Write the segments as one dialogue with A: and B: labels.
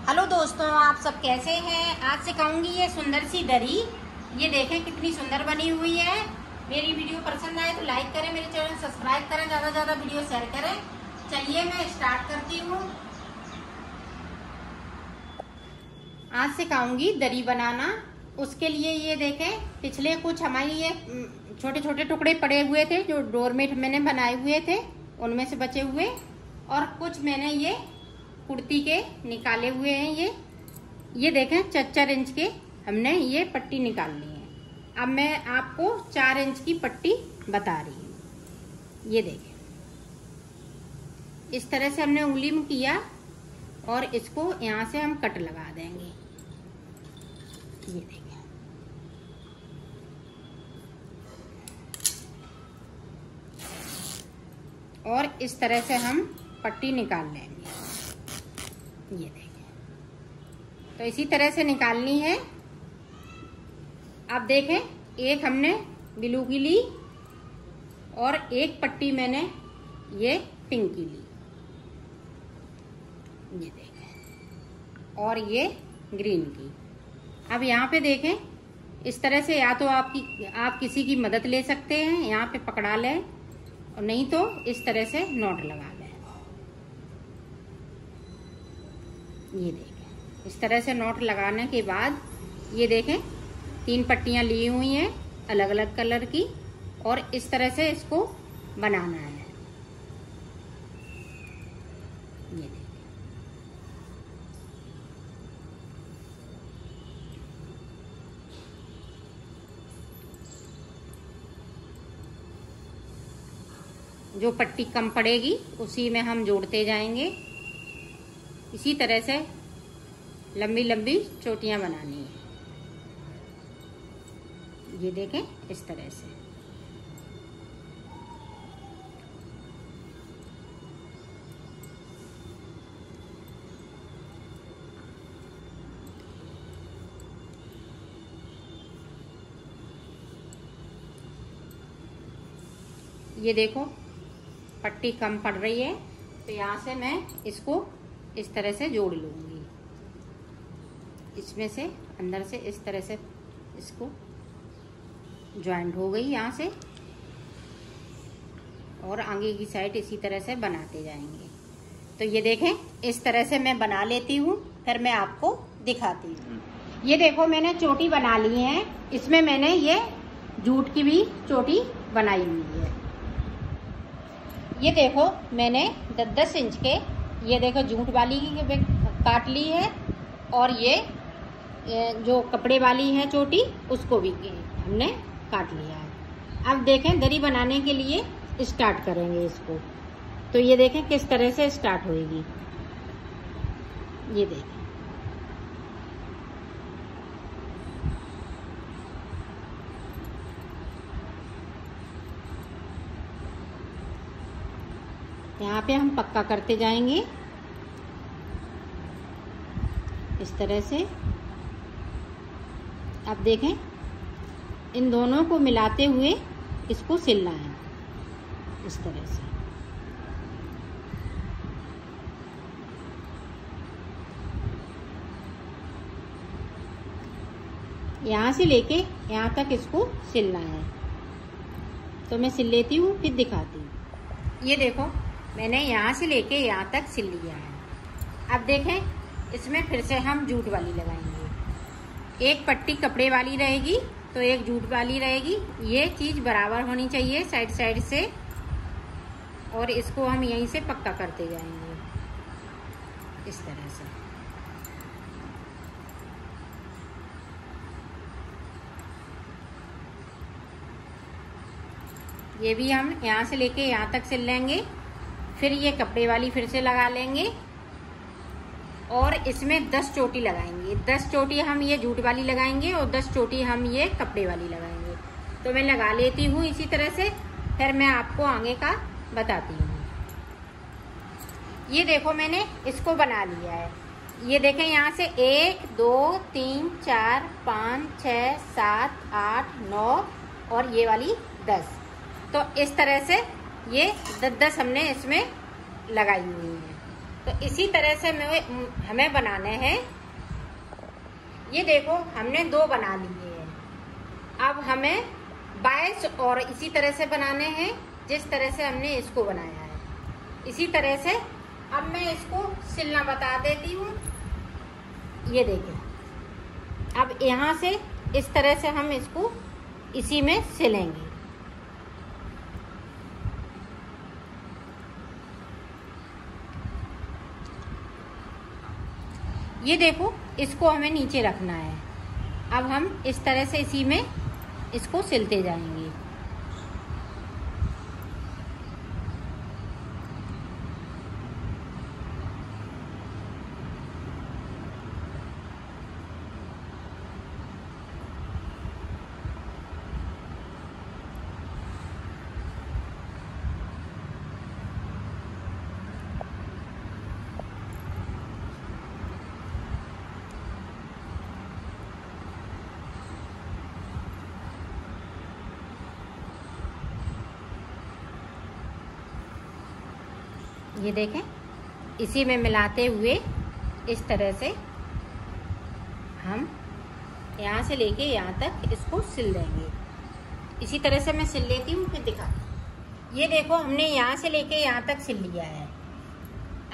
A: Hello दोस्तों, आप सब कैसे हैं। आज सिखाऊंगी ये सुंदर सी दरी। ये देखें कितनी सुंदर बनी हुई है। मेरी वीडियो पसंद आए तो लाइक करें, मेरे चैनल सब्सक्राइब करें, ज़्यादा से ज़्यादा वीडियो शेयर करें। चलिए मैं स्टार्ट करती हूँ। आज सिखाऊंगी दरी बनाना। उसके लिए ये देखें, पिछले कुछ हमारी ये छोटे छोटे टुकड़े पड़े हुए थे जो डोरमेट मैंने बनाए हुए थे, उनमें से बचे हुए, और कुछ मैंने ये कुर्ती के निकाले हुए हैं। ये देखें 4 इंच के हमने ये पट्टी निकाल ली है। अब मैं आपको 4 इंच की पट्टी बता रही हूँ। ये देखें, इस तरह से हमने उंगली में किया और इसको यहाँ से हम कट लगा देंगे। ये देखें, और इस तरह से हम पट्टी निकाल लेंगे। ये देखें, तो इसी तरह से निकालनी है। अब देखें, एक हमने ब्लू की ली और एक पट्टी मैंने ये पिंक की ली। ये देखें, और ये ग्रीन की। अब यहाँ पे देखें, इस तरह से या तो आप किसी की मदद ले सकते हैं, यहाँ पे पकड़ा लें, और नहीं तो इस तरह से नॉट लगा लें। ये देखें, इस तरह से नॉट लगाने के बाद ये देखें 3 पट्टियां ली हुई हैं अलग अलग कलर की, और इस तरह से इसको बनाना है। ये देखें, जो पट्टी कम पड़ेगी उसी में हम जोड़ते जाएंगे। इसी तरह से लंबी लंबी चोटियां बनानी है। ये देखें, इस तरह से। ये देखो पट्टी कम पड़ रही है, तो यहाँ से मैं इसको इस तरह से जोड़ लूंगी। इसमें से अंदर से इस तरह से इसको ज्वाइंट हो गई यहाँ से, और आगे की साइड इसी तरह से बनाते जाएंगे। तो ये देखें, इस तरह से मैं बना लेती हूँ, फिर मैं आपको दिखाती हूँ। ये देखो, मैंने चोटी बना ली है। इसमें मैंने ये जूट की भी चोटी बनाई हुई है। ये देखो, मैंने 10-10 इंच के, ये देखो जूट वाली काट ली है, और ये जो कपड़े वाली है चोटी, उसको भी हमने काट लिया है। अब देखें, दरी बनाने के लिए स्टार्ट करेंगे इसको। तो ये देखें किस तरह से स्टार्ट होएगी। ये देखें, यहाँ पे हम पक्का करते जाएंगे इस तरह से। अब देखें, इन दोनों को मिलाते हुए इसको सिलना है इस तरह से। यहाँ से लेके यहाँ तक इसको सिलना है। तो मैं सिल लेती हूँ, फिर दिखाती हूँ। ये देखो, मैंने यहाँ से लेके यहाँ तक सिल लिया है। अब देखें, इसमें फिर से हम जूट वाली लगाएंगे। एक पट्टी कपड़े वाली रहेगी तो एक जूट वाली रहेगी। ये चीज बराबर होनी चाहिए साइड साइड से, और इसको हम यहीं से पक्का करते जाएंगे इस तरह से। ये भी हम यहाँ से लेके यहाँ तक सिल लेंगे। फिर ये कपड़े वाली फिर से लगा लेंगे, और इसमें 10 चोटी लगाएंगे। 10 चोटी हम ये जूट वाली लगाएंगे, और 10 चोटी हम ये कपड़े वाली लगाएंगे। तो मैं लगा लेती हूँ इसी तरह से, फिर मैं आपको आगे का बताती हूँ। ये देखो, मैंने इसको बना लिया है। ये देखें, यहाँ से 1 2 3 4 5 6 7 8 9 और ये वाली 10। तो इस तरह से ये 10-10 हमने इसमें लगाई हुई है। तो इसी तरह से हमें बनाने हैं। ये देखो हमने 2 बना लिए हैं। अब हमें 22 और इसी तरह से बनाने हैं, जिस तरह से हमने इसको बनाया है। इसी तरह से अब मैं इसको सिलना बता देती हूँ। ये देखिए, अब यहाँ से इस तरह से हम इसको इसी में सिलेंगे। ये देखो, इसको हमें नीचे रखना है। अब हम इस तरह से इसी में इसको सिलते जाएंगे। ये देखें, इसी में मिलाते हुए इस तरह से हम यहाँ से लेके यहाँ तक इसको सिल देंगे। इसी तरह से मैं सिल लेती हूँ, फिर दिखाती हूँ। ये देखो, हमने यहाँ से लेके यहाँ तक सिल लिया है।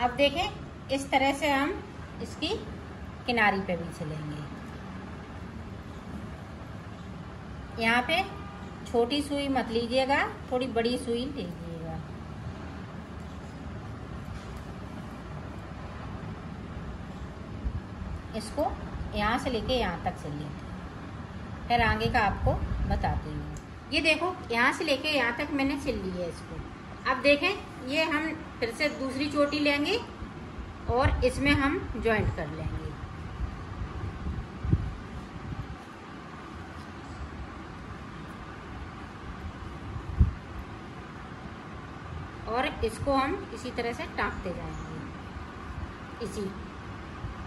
A: अब देखें, इस तरह से हम इसकी किनारी पे भी सिलेंगे। यहाँ पे छोटी सुई मत लीजिएगा, थोड़ी बड़ी सुई लीजिएगा। इसको यहाँ से लेके यहाँ तक सिल लेते हैं, फिर आगे का आपको बताती हूँ। ये देखो, यहाँ से लेके यहाँ तक मैंने सिल लिया है इसको। अब देखें, ये हम फिर से दूसरी चोटी लेंगे और इसमें हम जॉइंट कर लेंगे। और इसको हम इसी तरह से टाँकते जाएंगे।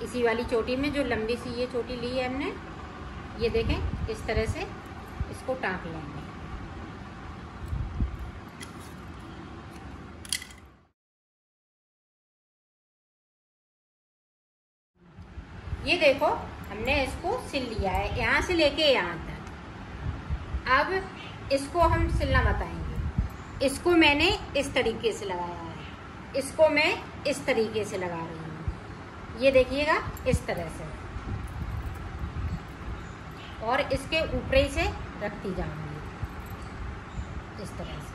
A: इसी वाली चोटी में जो लंबी सी ये चोटी ली है हमने, ये देखें, इस तरह से इसको टाँक लेंगे। ये देखो, हमने इसको सिल लिया है यहाँ से लेके यहाँ तक। अब इसको हम सिलना बताएंगे। इसको मैंने इस तरीके से लगाया है, इसको मैं इस तरीके से लगा रही हूँ। ये देखिएगा, इस तरह से, और इसके ऊपर ही से रखती जाऊंगी इस तरह से।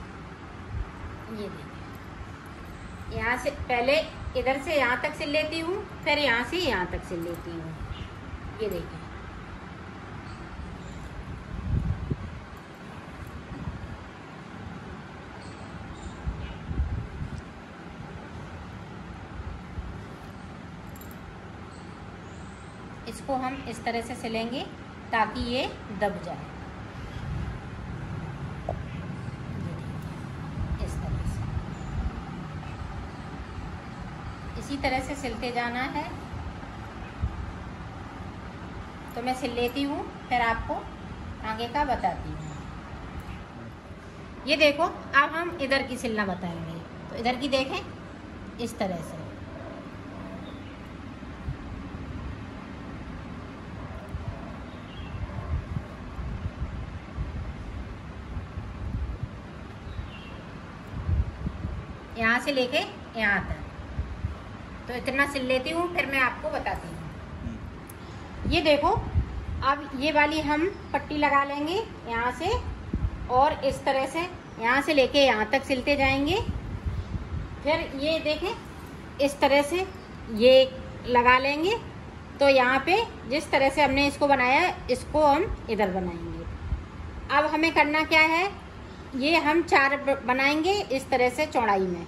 A: ये देखिए, यहाँ से पहले इधर से यहाँ तक सिल लेती हूँ, फिर यहाँ से यहाँ तक सिल लेती हूँ। ये देखिए, इसको हम इस तरह से सिलेंगे ताकि ये दब जाए। इस तरह से, इसी तरह से सिलते जाना है। तो मैं सिल लेती हूँ, फिर आपको आगे का बताती हूँ। ये देखो, अब हम इधर की सिलना बताएंगे। तो इधर की देखें, इस तरह से। यहाँ से लेके यहाँ तक, तो इतना सिल लेती हूँ, फिर मैं आपको बताती हूँ। ये देखो, अब ये वाली हम पट्टी लगा लेंगे यहाँ से, और इस तरह से यहाँ से लेके यहाँ तक सिलते जाएंगे। फिर ये देखें, इस तरह से ये लगा लेंगे। तो यहाँ पे जिस तरह से हमने इसको बनाया, इसको हम इधर बनाएंगे। अब हमें करना क्या है, ये हम 4 बनाएंगे इस तरह से चौड़ाई में।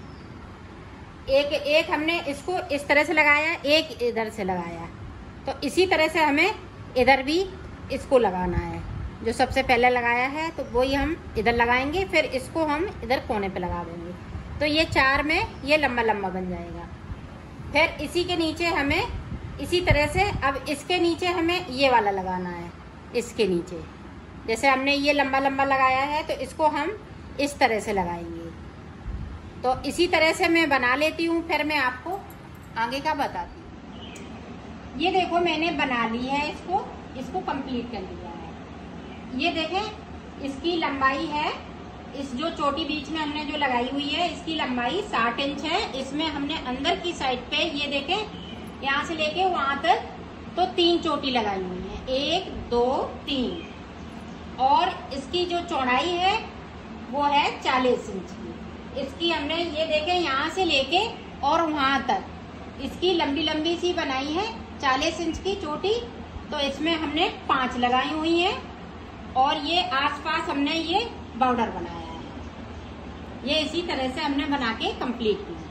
A: एक हमने इसको इस तरह से लगाया, एक इधर से लगाया। तो इसी तरह से हमें इधर भी इसको लगाना है। जो सबसे पहले लगाया है तो वही हम इधर लगाएंगे, फिर इसको हम इधर कोने पे लगा देंगे। तो ये 4 में ये लंबा लंबा बन जाएगा। फिर इसी के नीचे हमें इसी तरह से, अब इसके नीचे हमें ये वाला लगाना है। इसके नीचे जैसे हमने ये लंबा लंबा लगाया है, तो इसको हम इस तरह से लगाएंगे। तो इसी तरह से मैं बना लेती हूँ, फिर मैं आपको आगे का बताती हूँ। ये देखो मैंने बना ली है, इसको कंप्लीट कर लिया है। ये देखें इसकी लंबाई है, इस जो चोटी बीच में हमने जो लगाई हुई है इसकी लंबाई 60 इंच है। इसमें हमने अंदर की साइड पे ये देखें यहाँ से लेके वहां तक तो 3 चोटी लगाई हुई है, 1 2 3। और इसकी जो चौड़ाई है वो है 40 इंच की। इसकी हमने ये देखें यहाँ से लेके और वहां तक इसकी लंबी लंबी सी बनाई है 40 इंच की चोटी। तो इसमें हमने 5 लगाई हुई है और ये आसपास हमने ये बॉर्डर बनाया है। ये इसी तरह से हमने बना के कंप्लीट किया।